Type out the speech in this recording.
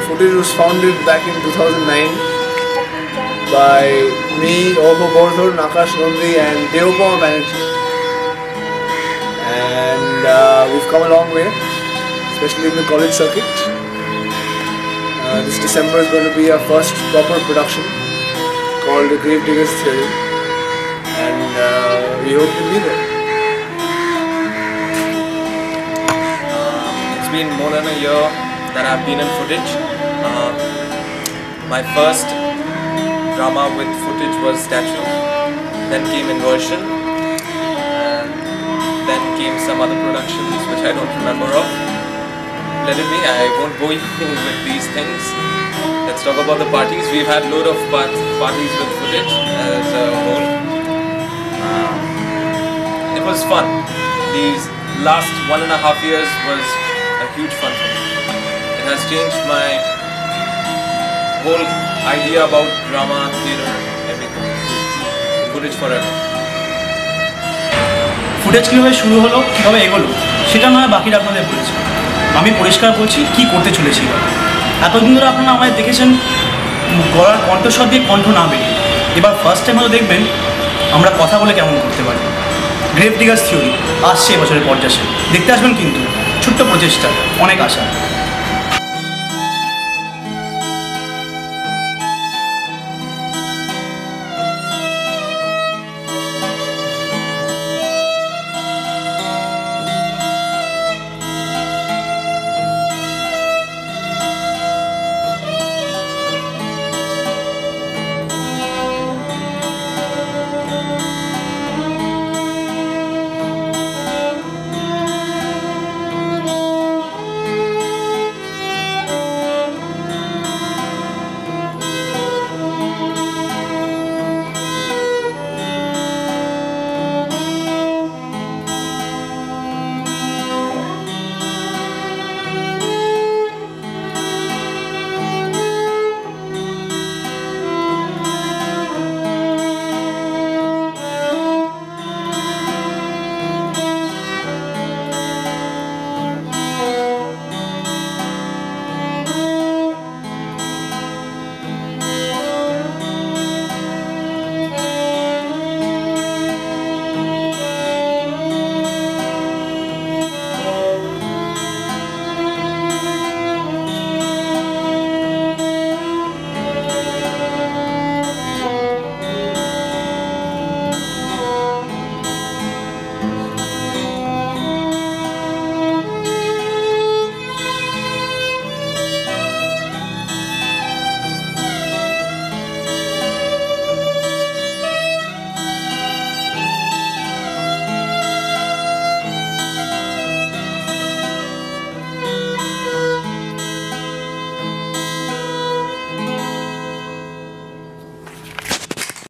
Footage was founded back in 2009 by me, Orko Bordhor, Nakash Nandi and Devapama Banerjee. And we've come a long way, especially in the college circuit. This December is going to be our first proper production called The Gravediggers Theory, and we hope you'll be there. It's been more than a year that I've been in footage. My first drama with footage was Statue, then came Inversion, and then came some other productions which I don't remember of. Let it be, I won't bore you with these things. Let's talk about the parties. We've had a load of parties with footage as a whole. It was fun. These last 1.5 years was a huge fun for me. It has changed my whole idea about drama, theatre, everything. Footage forever. Footage কীভাবে শুরু হলো, কীভাবে এগোলো সেটা নয় বাকিরা আপনাদের বলেছে। আমি পরিষ্কার বলছি কী করতে চলেছি। এতদিন ধরে আপনারা আমায় দেখেছেন গলার কণ্ঠস্বর দিয়ে কণ্ঠ না বেরিয়ে, এবার ফার্স্ট টাইম হয়তো দেখবেন আমরা কথা বলে কেমন করতে পারি। গ্রেভডিগার্স থিওরি আসছে এবছরের পর্যায়ে, দেখতে আসবেন কিন্তু ছোট্ট প্রচেষ্টা, অনেক আশা।